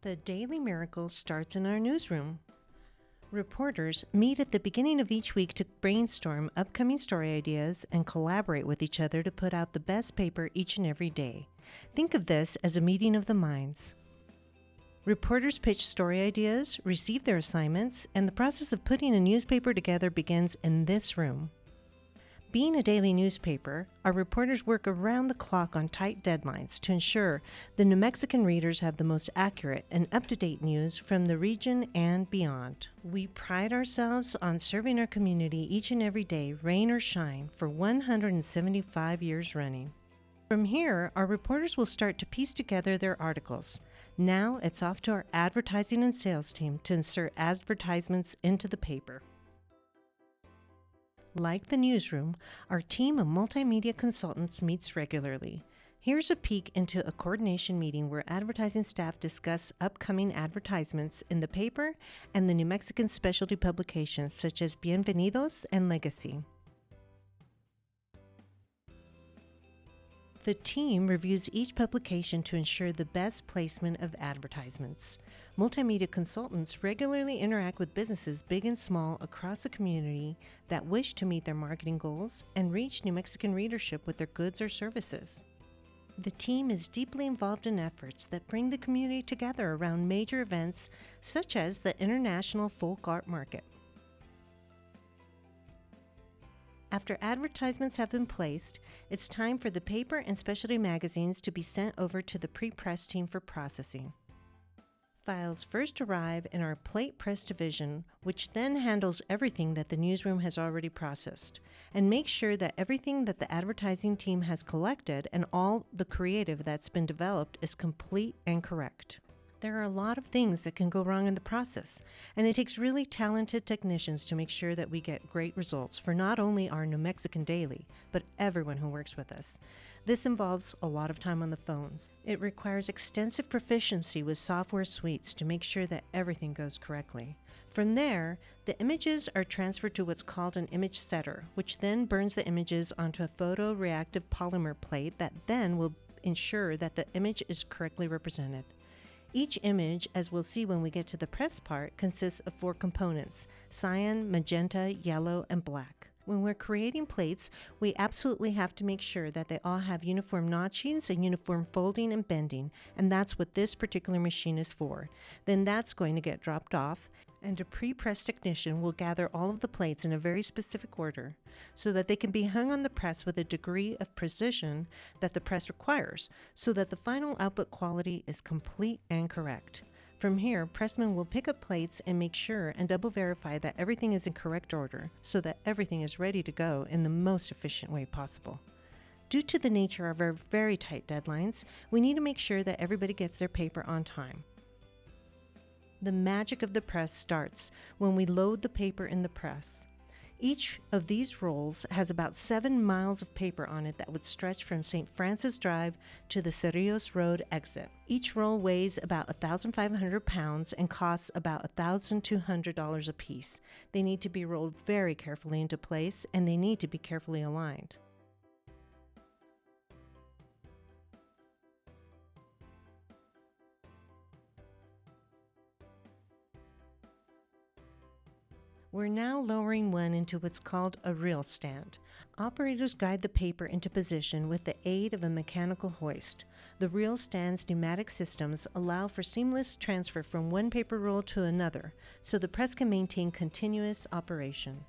The Daily Miracle starts in our newsroom. Reporters meet at the beginning of each week to brainstorm upcoming story ideas and collaborate with each other to put out the best paper each and every day. Think of this as a meeting of the minds. Reporters pitch story ideas, receive their assignments, and the process of putting a newspaper together begins in this room. Being a daily newspaper, our reporters work around the clock on tight deadlines to ensure the New Mexican readers have the most accurate and up-to-date news from the region and beyond. We pride ourselves on serving our community each and every day, rain or shine, for 175 years running. From here, our reporters will start to piece together their articles. Now it's off to our advertising and sales team to insert advertisements into the paper. Like the newsroom, our team of multimedia consultants meets regularly. Here's a peek into a coordination meeting where advertising staff discuss upcoming advertisements in the paper and the New Mexican specialty publications such as Bienvenidos and Legacy. The team reviews each publication to ensure the best placement of advertisements. Multimedia consultants regularly interact with businesses big and small across the community that wish to meet their marketing goals and reach New Mexican readership with their goods or services. The team is deeply involved in efforts that bring the community together around major events such as the International Folk Art Market. After advertisements have been placed, it's time for the paper and specialty magazines to be sent over to the pre-press team for processing. Files first arrive in our plate press division, which then handles everything that the newsroom has already processed, and makes sure that everything that the advertising team has collected and all the creative that's been developed is complete and correct. There are a lot of things that can go wrong in the process, and it takes really talented technicians to make sure that we get great results for not only our New Mexican Daily, but everyone who works with us. This involves a lot of time on the phones. It requires extensive proficiency with software suites to make sure that everything goes correctly. From there, the images are transferred to what's called an image setter, which then burns the images onto a photoreactive polymer plate that then will ensure that the image is correctly represented. Each image, as we'll see when we get to the press part, consists of 4 components: cyan, magenta, yellow, and black. When we're creating plates, we absolutely have to make sure that they all have uniform notchings and uniform folding and bending, and that's what this particular machine is for. Then that's going to get dropped off, and a pre-press technician will gather all of the plates in a very specific order so that they can be hung on the press with a degree of precision that the press requires so that the final output quality is complete and correct. From here, pressmen will pick up plates and make sure and double verify that everything is in correct order so that everything is ready to go in the most efficient way possible. Due to the nature of our very tight deadlines, we need to make sure that everybody gets their paper on time. The magic of the press starts when we load the paper in the press. Each of these rolls has about 7 miles of paper on it that would stretch from St. Francis Drive to the Cerrillos Road exit. Each roll weighs about 1,500 pounds and costs about $1,200 a piece. They need to be rolled very carefully into place, and they need to be carefully aligned. We're now lowering one into what's called a reel stand. Operators guide the paper into position with the aid of a mechanical hoist. The reel stand's pneumatic systems allow for seamless transfer from one paper roll to another, so the press can maintain continuous operation.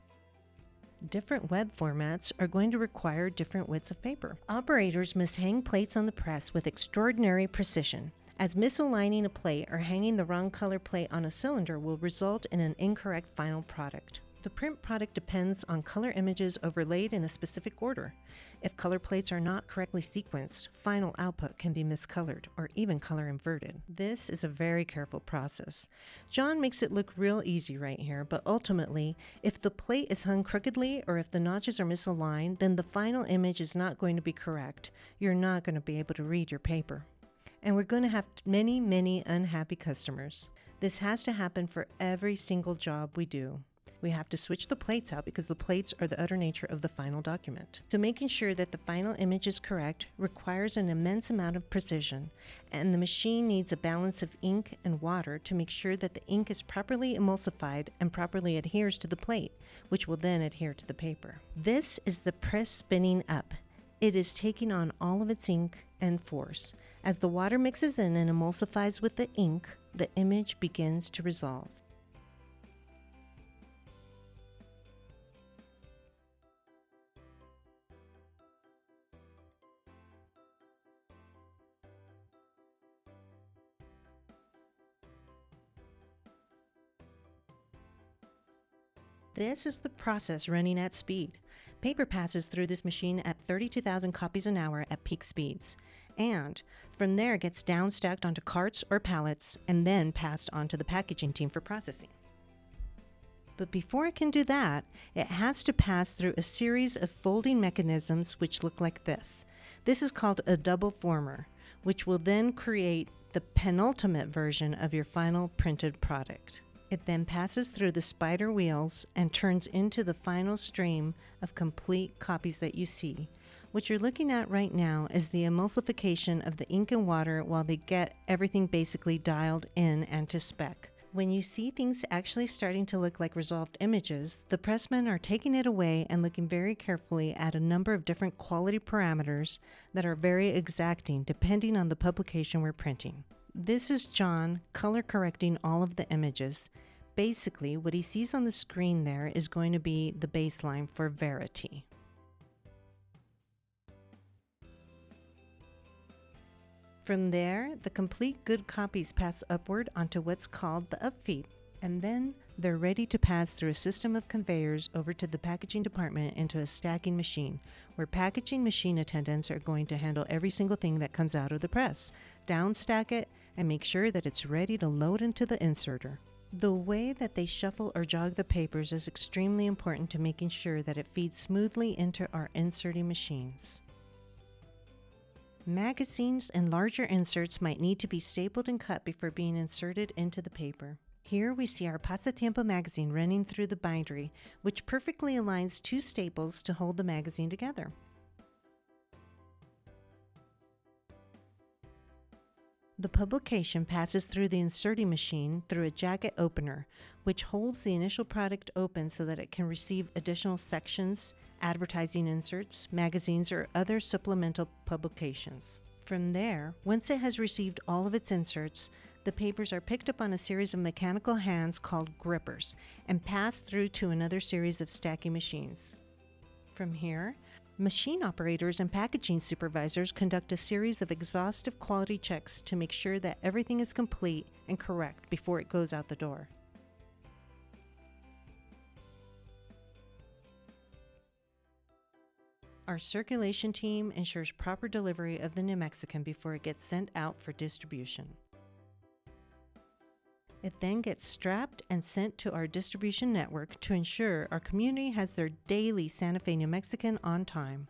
Different web formats are going to require different widths of paper. Operators must hang plates on the press with extraordinary precision, as misaligning a plate or hanging the wrong color plate on a cylinder will result in an incorrect final product. The print product depends on color images overlaid in a specific order. If color plates are not correctly sequenced, final output can be miscolored or even color inverted. This is a very careful process. John makes it look real easy right here, but ultimately, if the plate is hung crookedly or if the notches are misaligned, then the final image is not going to be correct. You're not going to be able to read your paper. And we're going to have many, many unhappy customers. This has to happen for every single job we do. We have to switch the plates out because the plates are the utter nature of the final document. So making sure that the final image is correct requires an immense amount of precision, and the machine needs a balance of ink and water to make sure that the ink is properly emulsified and properly adheres to the plate, which will then adhere to the paper. This is the press spinning up. It is taking on all of its ink and force. As the water mixes in and emulsifies with the ink, the image begins to resolve. This is the process running at speed. Paper passes through this machine at 32,000 copies an hour at peak speeds, and from there it gets down-stacked onto carts or pallets and then passed on to the packaging team for processing. But before it can do that, it has to pass through a series of folding mechanisms which look like this. This is called a double former, which will then create the penultimate version of your final printed product. It then passes through the spider wheels and turns into the final stream of complete copies that you see. What you're looking at right now is the emulsification of the ink and water while they get everything basically dialed in and to spec. When you see things actually starting to look like resolved images, the pressmen are taking it away and looking very carefully at a number of different quality parameters that are very exacting depending on the publication we're printing. This is John color correcting all of the images. Basically, what he sees on the screen there is going to be the baseline for Verity. From there, the complete good copies pass upward onto what's called the upfeed, and then they're ready to pass through a system of conveyors over to the packaging department into a stacking machine, where packaging machine attendants are going to handle every single thing that comes out of the press, down stack it, and make sure that it's ready to load into the inserter. The way that they shuffle or jog the papers is extremely important to making sure that it feeds smoothly into our inserting machines. Magazines and larger inserts might need to be stapled and cut before being inserted into the paper. Here we see our Pasatiempo magazine running through the bindery, which perfectly aligns two staples to hold the magazine together. The publication passes through the inserting machine through a jacket opener, which holds the initial product open so that it can receive additional sections, advertising inserts, magazines, or other supplemental publications. From there, once it has received all of its inserts, the papers are picked up on a series of mechanical hands called grippers and passed through to another series of stacking machines. From here, machine operators and packaging supervisors conduct a series of exhaustive quality checks to make sure that everything is complete and correct before it goes out the door. Our circulation team ensures proper delivery of the New Mexican before it gets sent out for distribution. It then gets strapped and sent to our distribution network to ensure our community has their daily Santa Fe New Mexican on time.